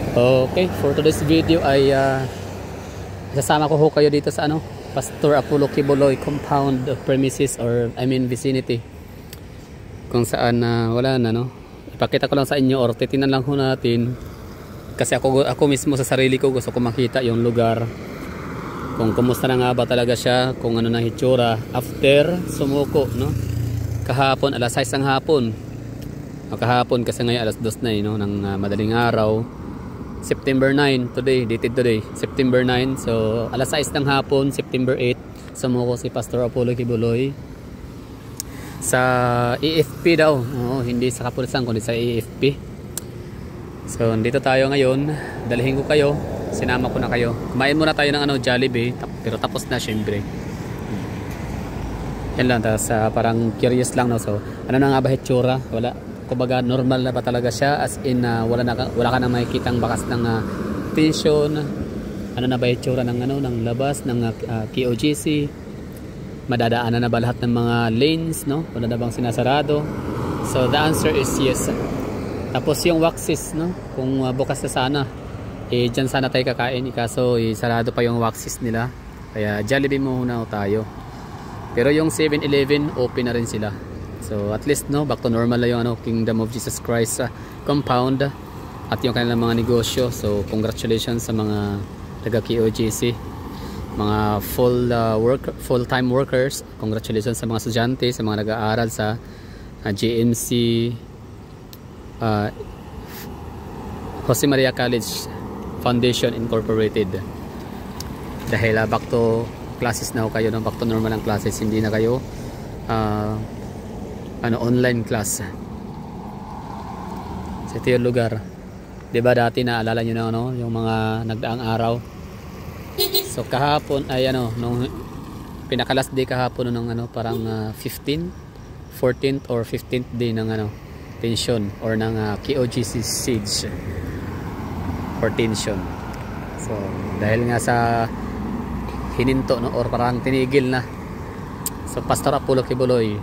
Okay, for today's video ay sasama ko ho kayo dito sa Pastor Apollo Quiboloy compound of premises, or I mean vicinity, kung saan wala na ipakita ko lang sa inyo or titinan lang ho natin kasi ako mismo sa sarili ko gusto ko makita yung lugar kung kumusta na nga ba talaga siya, kung ano na hitsura after sumuko kahapon alas 6 ng hapon. Kahapon kasi ngayon alas 2 na ng madaling araw, September 9 today, dated today September 9. So alas 6 ng hapon, September 8, sumuko si Pastor Apollo Quiboloy sa AFP daw. Hindi sa kapulisan kundi sa AFP. So dito tayo ngayon, dalhin ko kayo, sinama ko na kayo. Kumain muna tayo ng Jollibee, pero tapos na syempre. Yan lang, tapos parang curious lang so ano na nga ba hitsura? Wala, kumbaga normal na ba talaga siya, as in wala ka na makikitang bakas ng tension. Ano na ba hitsura ng ng labas ng KOGC? Madadaanan na ba lahat ng mga lanes, wala na bang sinasarado? So the answer is yes. Tapos yung waxes, kung bukas na sana, dyan sana tayo kakain, kaso sarado pa yung waxes nila, kaya Jollibee muna tayo. Pero yung 7-Eleven open na rin sila. So at least back to normal na yung Kingdom of Jesus Christ compound at yung kanilang mga negosyo. So congratulations sa mga taga KOGC, mga full-time workers. Congratulations sa mga estudyante, sa mga nag-aaral sa JMC Jose Maria College Foundation Incorporated. Dahil back to classes na kayo, back to normal ang classes, hindi na kayo online class. So ito yung lugar, diba dati naalala nyo na yung mga nagdaang araw. So kahapon ay nung pinaka last day kahapon nung parang 14th or 15th day ng tension or ng KOGC siege or tension. So dahil nga sa hininto or parang tinigil na, so Pastor Apollo Quiboloy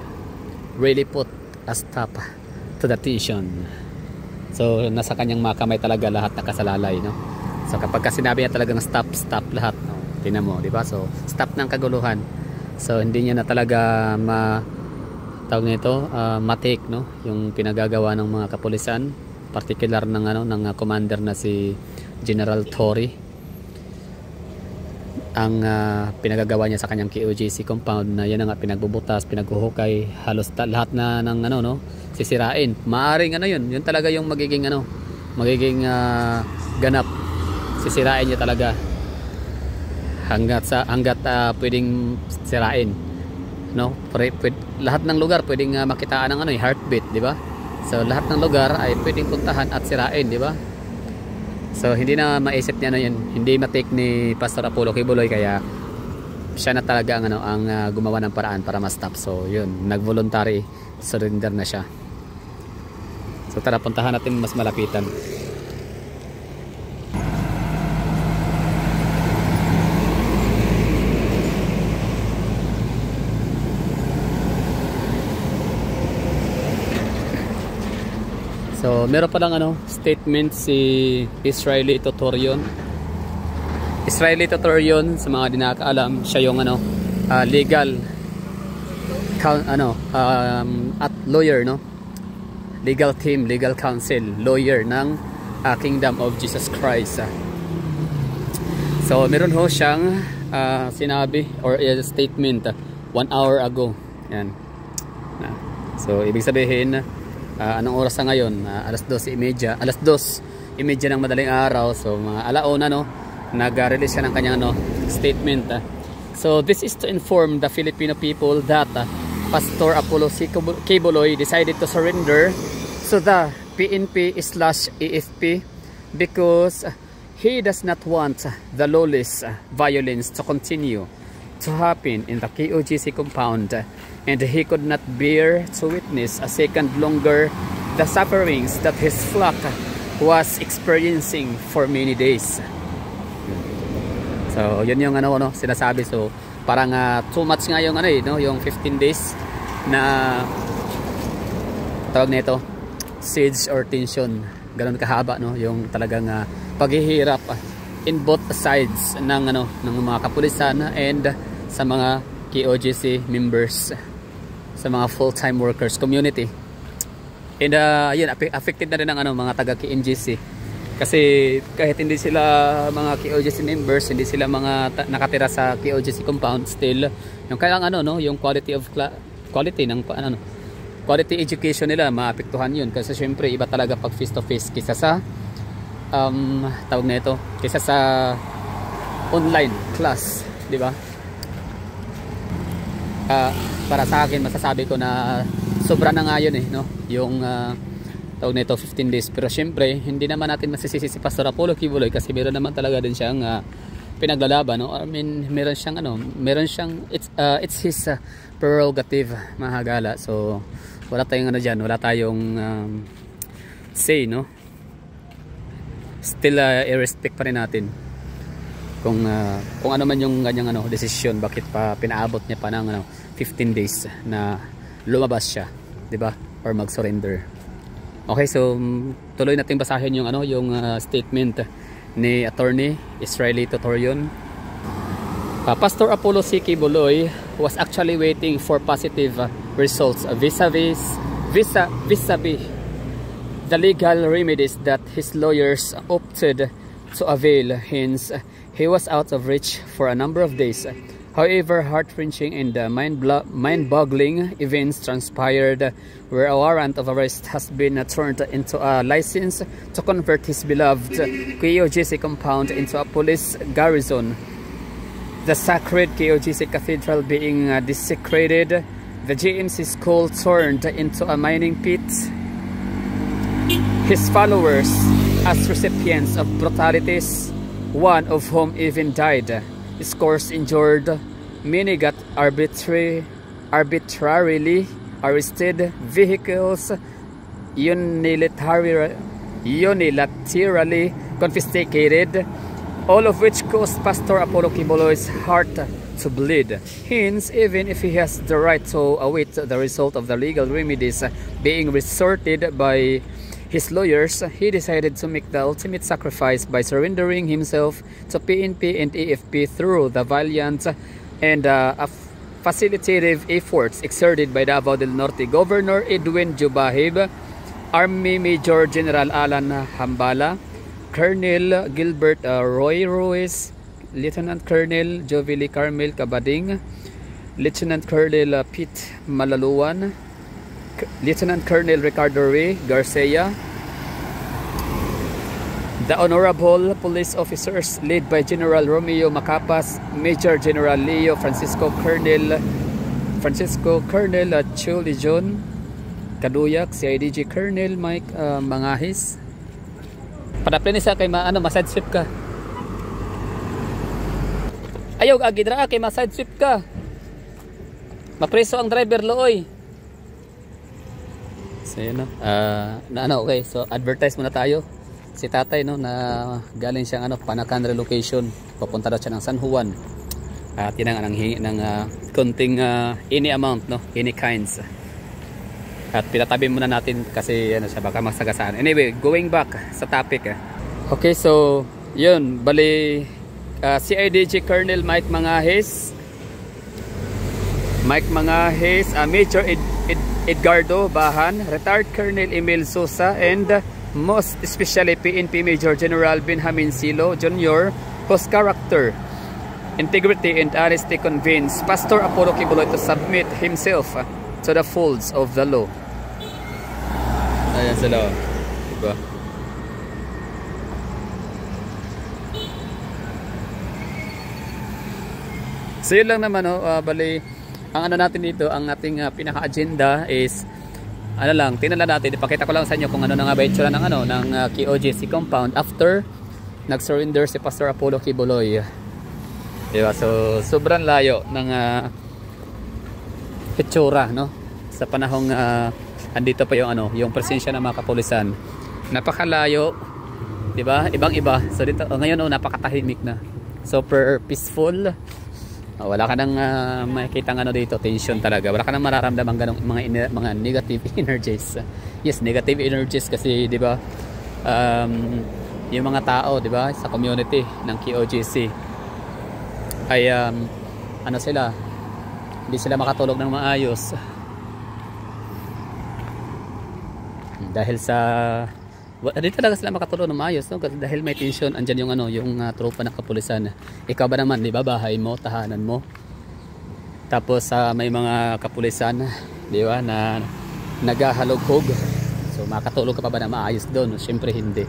really put a stop to the tension. So nasa kanyang mga kamay talaga lahat nakasalalay, so kapag sinabi niya talagang stop lahat, tingnan mo, di ba? So stop ng kaguluhan. So hindi niya na talaga tawag nito matik yung pinagagawa ng mga kapulisan, particular ng commander na si General Torre. Ang pinagagawa niya sa kanyang KOGC compound na yan nga pinagbubutas, pinaghuhukay, halos lahat na ng sisirain. Maaring yun talaga yung magiging ganap. Sisirain niya talaga hanggat pwedeng sirain. Lahat ng lugar pwedeng makitaan ng heartbeat, di ba? So lahat ng lugar ay pwedeng puntahan at sirain, di ba? So hindi na maisip niya hindi matik ni Pastor Apollo Quiboloy, kaya siya na talaga ang gumawa ng paraan para ma-stop. So yun, nag-voluntary surrender na siya. So tara, puntahan natin mas malapitan. So meron pa lang statement si Israeli Totorion. Israeli Totorion, sa mga di nakakaalam, siya yung legal at lawyer, legal team, legal counsel, lawyer ng Kingdom of Jesus Christ. So meron ho siyang sinabi or statement 1 hour ago. Yan. So ibig sabihin, anong oras na ngayon? Alas 2:30 ng madaling araw. So mga alauna nag-release siya ng kanyang statement. So this is to inform the Filipino people that Pastor Apollo Quiboloy decided to surrender to the PNP/AFP because he does not want the lawless violence to continue to happen in the KOGC compound, and he could not bear to witness a second longer the sufferings that his flock was experiencing for many days. So yun yung sinasabi. So parang too much nga yung yung 15 days na tawag nito siege or tension ganun kahaba, no, yung talagang paghihirap in both sides ng ng mga kapulisan and sa mga KOJC members, sa mga full-time workers community. And yun, affected na rin ang mga taga KNJC, kasi kahit hindi sila mga KOJC members, hindi sila mga nakatira sa KOJC compound, still yung kailang no, yung quality ng quality education nila maapektuhan yun, kasi syempre iba talaga pag face to face kaysa sa tawag na ito, kaysa sa online class, di ba? Para sa akin masasabi ko na sobra na nga yun no, yung tawag na ito 15 days. Pero syempre hindi naman natin masisisi si Pastor Apollo Quiboloy, kasi meron naman talaga din siyang pinaglalaban, no? I mean meron siyang it's his prerogative, mga gala. So wala tayong dyan, wala tayong say, no? Still i-respect pa rin natin kung ano man yung ganyang desisyon, bakit pa pinaabot niya pa ng 15 days na lumabas siya, di ba, or mag-surrender. Okay, so tuloy nating basahin yung yung statement ni Attorney Israelito Torion. Pastor Apollo C. Quiboloy was actually waiting for positive results vis-a-vis the legal remedies that his lawyers opted to avail. Hence, he was out of reach for a number of days. However, heart-wrenching and mind-boggling events transpired where a warrant of arrest has been turned into a license to convert his beloved KOJC compound into a police garrison. The sacred KOJC cathedral being desecrated, the GMC school turned into a mining pit, his followers as recipients of brutalities, one of whom even died, scores injured, many got arbitrarily arrested, vehicles unilaterally confiscated, all of which caused Pastor Apollo Quiboloy's heart to bleed. Hence, even if he has the right to await the result of the legal remedies being resorted by his lawyers, he decided to make the ultimate sacrifice by surrendering himself to PNP and AFP through the valiant and facilitative efforts exerted by Davao del Norte Governor Edwin Jubahib, Army Major General Alan Hambala, Colonel Gilbert Roy Ruiz, Lieutenant Colonel Jovili Carmel Cabading, Lieutenant Colonel Pete Malaluan, Lieutenant Colonel Ricardo Ray Garcia, the Honorable Police Officers led by General Romeo Macapas, Major General Leo Francisco Colonel Chuli John Kaduyak, CIDG Colonel Mike Mangahis. Padaplin isa kay ma-side sweep ka. Ayaw agidra kay ma-side sweep ka. Mapreso ang driver looy. So yun, okay, so advertise muna tayo. Si tatay na galing siyang Panacan relocation, papunta daw siya ng San Juan, at yun ang hingi ng konting any amount, any kinds, at pinatabi muna natin kasi siya baka magsagasaan. Anyway, going back sa topic, okay, so yun, bali CIDG Colonel Mike Mangahis, Major Edgardo Bahan, retired Colonel Emil Sosa, and most especially PNP Major General Benjamin Silo Jr., whose character, integrity, and honesty convinced Pastor Apollo Quiboloy to submit himself to the folds of the law. Ayan sila, diba? So yun lang naman, bali ang natin dito, ang ating pinaka-agenda is tinala natin, ipakita ko lang sa inyo kung na nga ba itsura ng ng KOJC compound after nag-surrender si Pastor Apollo Quiboloy. Diba? So sobrang layo ng itsura, sa panahong andito pa yung presensya ng mga kapulisan. Napakalayo, diba? Ibang-iba. So dito ngayon napakatahimik na. Super peaceful. Wala ka nang makikita dito, tension talaga. Wala ka nang mararamdaman ganong mga negative energies. Yes, negative energies kasi, di ba? yung mga tao, di ba, sa community ng QOGC ay ano sila, hindi sila makatulog ng maayos dahil sa hindi talaga sila makatulog ng maayos, no? Dahil may tension, andyan yung ano, yung tropa ng kapulisan. Ikaw ba naman, di ba, bahay mo, tahanan mo, tapos may mga kapulisan, di ba, na naghahalughog, so makatulog ka pa ba na maayos doon? Syempre hindi,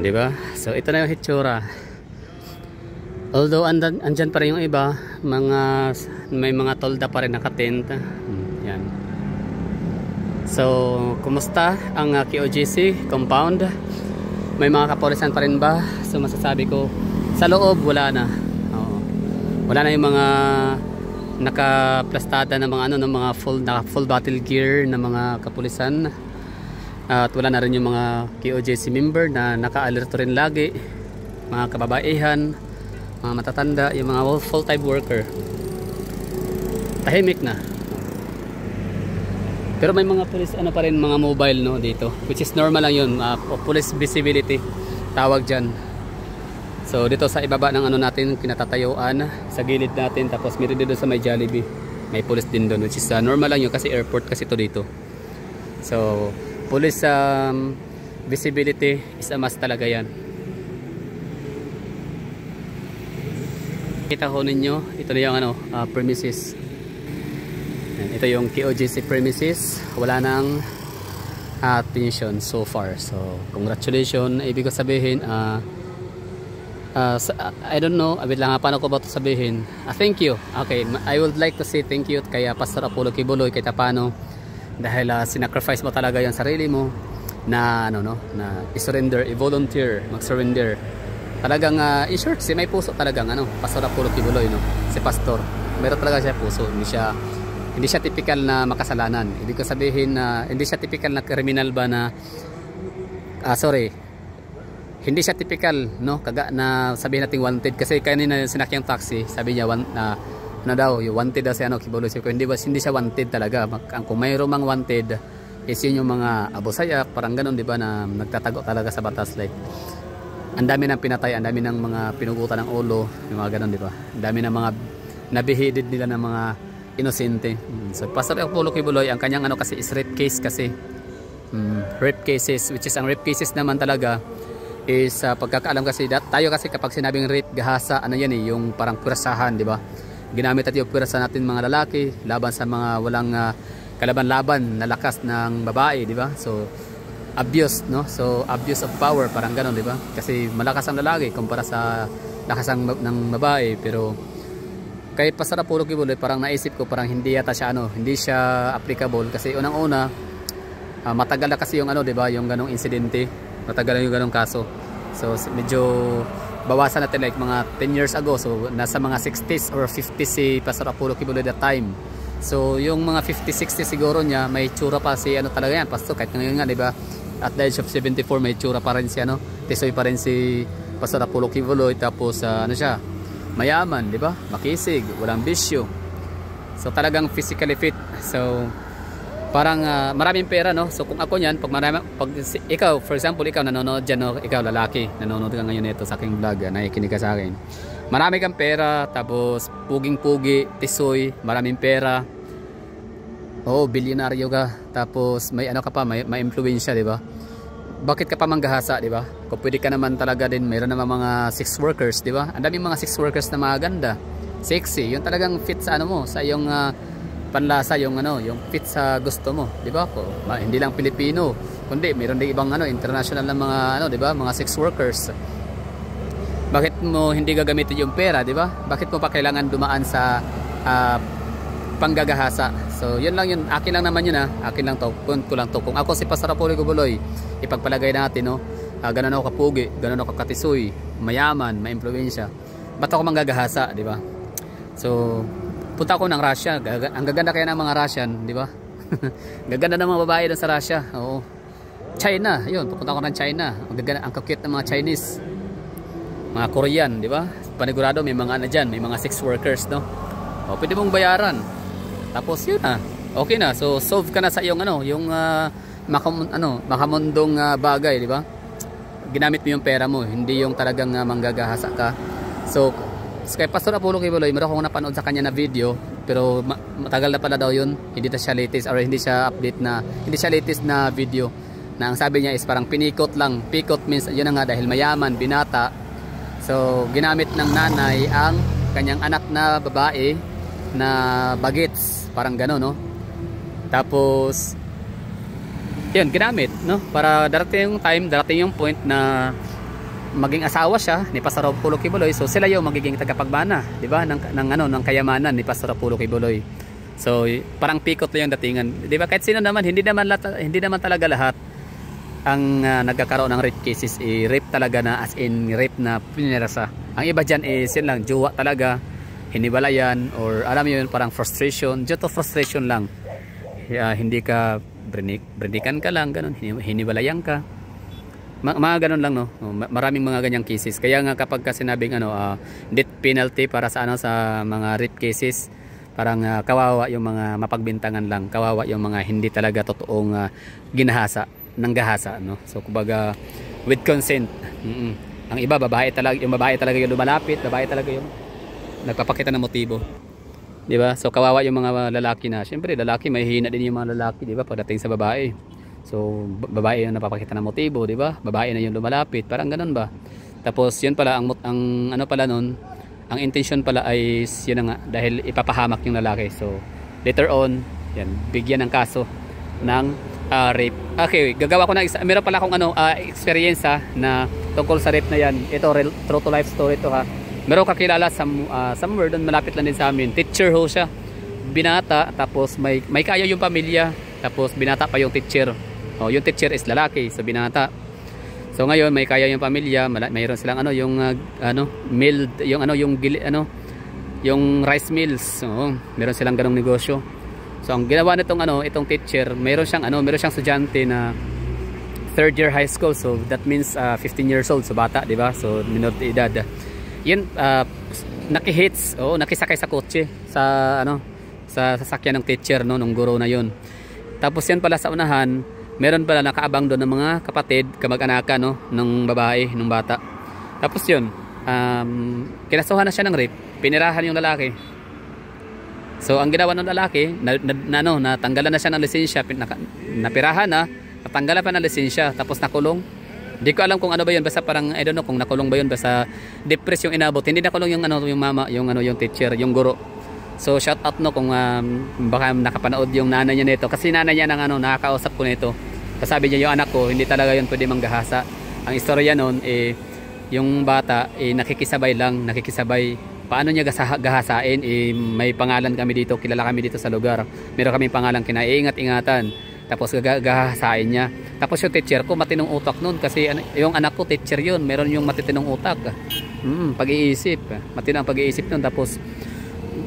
di ba? So ito na yung hitsura. Although andyan pa rin yung iba, may mga tolda pa rin nakatent. Yan. So kumusta ang QOGC compound? May mga kapulisan pa rin ba? So masasabi ko, sa loob wala na. Oo. Wala na yung mga nakaplastada na mga ano, ng mga full battle gear na mga kapulisan. At wala na rin yung mga QOGC member na naka-alerto rin lagi, mga kababaihan, mga matatanda, yung mga full-time worker. Tahimik na. Pero may mga police ano pa rin, mga mobile, no, dito, which is normal lang yun, police visibility tawag dyan. So dito sa ibaba ng ano natin, kinatatayuan sa gilid natin, tapos meron dito sa may Jollibee, may police din doon, which is normal lang yun kasi airport kasi to dito. So police visibility is a must talaga yan. Kita ho ninyo, ito na yung ano, premises. Ito yung QOGC premises. Wala nang tension so far. So congratulations, ibig ko sabihin, I don't know, abit lang paano ko ba ito sabihin. Thank you. Okay, I would like to say thank you kaya Pastor Apollo Kibuloy, kay Tapano, dahil sinacrifice mo talaga yung sarili mo na ano, no, na i-surrender, i-volunteer, mag-surrender. Talagang in short, may puso talagang ano, Pastor Apollo Kibuloy, no, si Pastor. Meron talaga siya puso, hindi siya typical na makasalanan. Ibig ko sabihin na hindi siya typical na criminal ba na hindi siya typical, no, na sabihin natin wanted, kasi kanina sinakyang taxi, sabi niya ano daw, yung wanted daw si ano, Kibuloy. Hindi siya wanted talaga. Kung mayroong mga wanted is yun yung mga abusayak, parang ganun, di ba, na nagtatago talaga sa batas. Like ang dami ng pinatay, ang dami ng mga pinugutan ng ulo, yung mga ganun, di ba, ang dami ng mga nabihidid nila ng mga inosente. So Pastor Apollo Kibuloy, ang kanyang ano kasi is rape case kasi. Rape cases, which is ang rape cases naman talaga is pagkakaalam kasi tayo kasi kapag sinabing rape, gahasa, ano yan eh, yung parang purasahan, di ba? Ginamit natin yung purasa natin mga lalaki laban sa mga walang kalaban-laban na lakas ng babae, di ba? So abuse, no? So abuse of power, parang gano'n, di ba? Kasi malakas ang lalaki kumpara sa lakas ng babae. Pero kay Pastor Apollo Kibuloy, parang naisip ko, parang hindi yata siya ano, hindi siya applicable kasi unang-una matagal na kasi yung ano, 'di ba, yung ganong insidente, matagal na yung ganong kaso. So medyo bawasan natin like mga 10 years ago. So nasa mga 60s or 50s si Pastor Apollo Kibuloy that time. So yung mga 50, 60 siguro niya, may tsura pa si ano talaga yan, pastor, kahit ngayon nga, 'di ba? At the age of 74 may tsura pa rin si ano, tisoy pa rin si Pastor Apollo Kibuloy. Tapos ano siya, mayaman, di ba? Makisig, walang bisyo. So talagang physically fit. So parang maraming pera, no? So kung ako niyan, pag ikaw, for example, ikaw nanonood diyan, no? Ikaw lalaki, nanonood ka ngayon nito sa aking vlog, nakikinig ka sa akin. Marami kang pera, tapos puging-pugi, tisoy, maraming pera. Oh, bilyonaryo ka. Tapos may ano ka pa, may impluwensya, di ba? Bakit ka pa manggahasa, di ba? Kung pwede ka naman talaga din, mayroon naman mga sex workers, di ba? Ang daming mga sex workers na maganda, sexy, yung talagang fit sa ano mo, sa iyong panlasa, yung ano, yung fit sa gusto mo, di ba? Hindi lang Pilipino, kundi mayroon din ibang ano, international na mga ano, di ba? Mga sex workers. Bakit mo hindi gagamitin yung pera, di ba? Bakit mo pa kailangan dumaan sa panggagahasa? So yun lang yun, akin lang naman yun, akin lang to, ko lang to. Kung ako si Pastor Apollo Kibuloy, ipagpalagay natin, no, ganun ako kapugi, ganun ako katisoy, mayaman, maimpluwensya, ba't ako manggagahasa, di ba? So punta ako ng Russia, ang gaganda kaya ng mga Russian, di ba? Gaganda ng mga babae doon sa Russia. Oo. China, yun, pupunta ako ng China, ang gaganda, ang cute ng mga Chinese, mga Korean, di ba? Panigurado may mga ano dyan, may mga sex workers, no? O, pwede mong bayaran. Tapos yun na, okay na. So solve ka na sa iyong ano, yung makamundong bagay, di ba? Ginamit mo yung pera mo, hindi yung talagang manggagahasa ka. So kay Pastor Apollo Kibuloy, meron akong napanood sa kanya na video, pero matagal na pala daw yun. Hindi na siya latest or hindi siya latest na video. Na ang sabi niya is parang pinikot lang. Pikot means yun na nga, dahil mayaman, binata. So ginamit ng nanay ang kanyang anak na babae na bagets, parang gano'n, no? Tapos yun, ginamit, no? Para darating yung point na maging asawa siya ni Pastor Apollo Kibuloy. So sila yung magiging tagapagbana, di ba? Ng kayamanan ni Pastor Apollo Kibuloy. So parang pikot lang yung datingan, di ba? Kahit sino naman, hindi naman talaga lahat ang nagkakaroon ng rape cases, rape talaga na as in rape na pinerasa. Ang iba dyan is yun lang, jowa talaga, hinibalayan, or alam mo yun, parang frustration, due to frustration lang. Hindi ka brindikan ka lang, ganun, hinibalayan ka. Mga ganun lang, no? Maraming mga ganyang cases. Kaya nga kapag sinabing death penalty para sa sa mga rape cases, parang kawawa yung mga mapagbintangan lang, kawawa yung mga hindi talaga totoong nanggahasa, no? So kumbaga with consent. Ang iba yung babae talaga yung lumalapit, babae talaga yung nagpapakita ng motibo. 'Di ba? So kawawa yung mga lalaki na. Syempre lalaki, mahihina din yung mga lalaki, 'di ba, pagdating sa babae. So babae yung napapakita ng motibo, 'di ba? Babae na yung lumalapit, parang ganoon ba? Tapos yun pala ang ano pala noon, ang intention pala ay yun nga, dahil ipapahamak yung lalaki. So later on, yan, bigyan ng kaso ng rape. Okay, gagawa ko na meron pala akong experience na tungkol sa rape na yan. Ito true to life story to, ha. Meron kakilala somewhere doon malapit lang din sa amin. Teacher ho siya. Binata, tapos may kaya yung pamilya, tapos binata pa yung teacher. Yung teacher is lalaki, so binata. So ngayon may kaya yung pamilya, mayroon silang yung mill, yung rice mills. Meron silang ganong negosyo. So ang ginawa nitong itong teacher, meron siyang estudyante na third year high school. So that means 15 years old, so bata, 'di ba? So minor de edad. Yun, nakihits, nakisakay sa kotse sa sa sasakyan ng teacher, no, nung guro na yun. Tapos yan pala sa unahan, meron pala nakaabang doon ng mga kapatid, kamag-anakan, no, ng babae, ng bata. Tapos yun, kinasuhan na siya ng rape, pinirahan yung lalaki. So ang ginawa ng lalaki, natanggalan na siya ng lisensya, napirahan na, natanggalan pa ng lisensya, tapos nakulong. Hindi ko alam kung ano ba yun, basta parang I don't know kung nakulong ba yun, basta depress yung inabot. Hindi nakulong yung yung mama, yung teacher, yung guro. So shout out, no, kung baka nakapanood yung nanay niya nito, kasi nanay niya nang nakakausap ko nito. Sabi niya yung anak ko hindi talaga yun pwede manggahasa. Ang istorya noon yung bata nakikisabay. Paano niya gahasain? May pangalan kami dito, kilala kami dito sa lugar. Meron kaming pangalan kinaiingat-ingatan. Tapos gahasain niya. Tapos yung teacher ko matinong utak noon, kasi yung anak ko teacher yun, meron yung matitinong utak. Pag-iisip, matinong pag-iisip noon. Tapos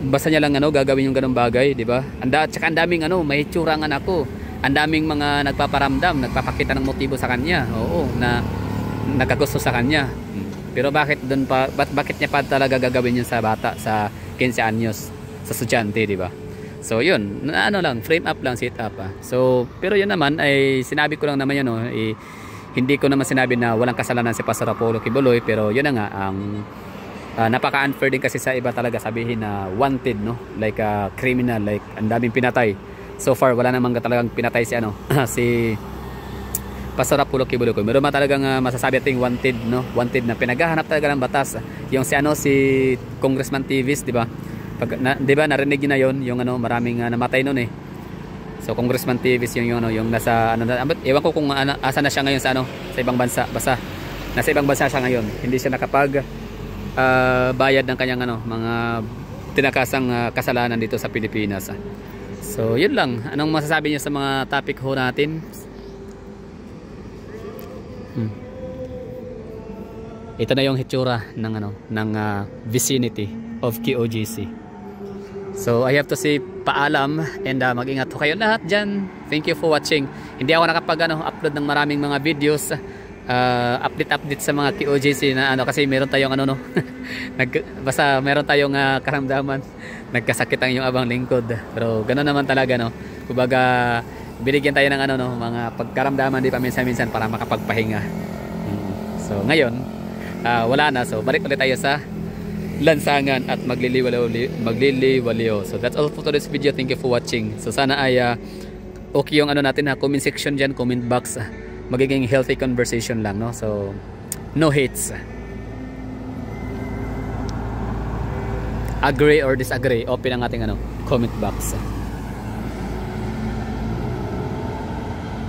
basta niya lang gagawin yung ganung bagay, di ba? Tsaka ang daming may itsura ang anak ko. Ang daming mga nagpaparamdam, nagpapakita ng motibo sa kanya. Oo, na nagkagusto sa kanya. Pero bakit niya pa talaga gagawin yun sa bata, sa 15 anyos, sa estudyante, di ba? So yun, frame up lang, sit up. So pero yun naman ay sinabi ko lang naman yun, hindi ko naman sinabi na walang kasalanan si Pastor Apollo Kibuloy, pero yun na nga ang napaka-unfair din kasi sa iba talaga sabihin na wanted, no? Like criminal, like ang daming pinatay. So far wala namang talagang pinatay si si Pastor Apollo Kibuloy. Meron talagang masasabi ating wanted, no? Wanted na pinaghahanap talaga ng batas. Yung si Congressman Tivis, di ba? Di ba narinig niyo na yon, yung maraming namatay noon. So Congressman Tivis yung nasa ewan ko kung asa na siya ngayon sa ibang bansa. Basta nasa ibang bansa siya ngayon. Hindi siya nakapag bayad ng kanyang mga tinakasang kasalanan dito sa Pilipinas. So yun lang. Anong masasabi niyo sa mga topic ho natin? Ito na yung hitsura ng vicinity of QOGC. So I have to say paalam, and mag-ingat ho kayo lahat dyan. Thank you for watching. Hindi ako nakapag-upload ng maraming mga videos, update sa mga QOGC na kasi meron tayong basta meron tayong karamdaman, nagkasakit ang yung abang lingkod. Pero ganoon naman talaga, no. Kumbaga binigyan tayo ng ano no, mga pagkaramdaman di pa minsan-minsan para makapagpahinga. So ngayon, wala na. So balik ulit tayo sa lansangan at magliliwaliw. So that's all for today's video. Thank you for watching. So sana ay okay yung ano natin na comment section dyan, comment box. Magiging healthy conversation lang, no? So no hates. Agree or disagree, open ang ating ano, comment box.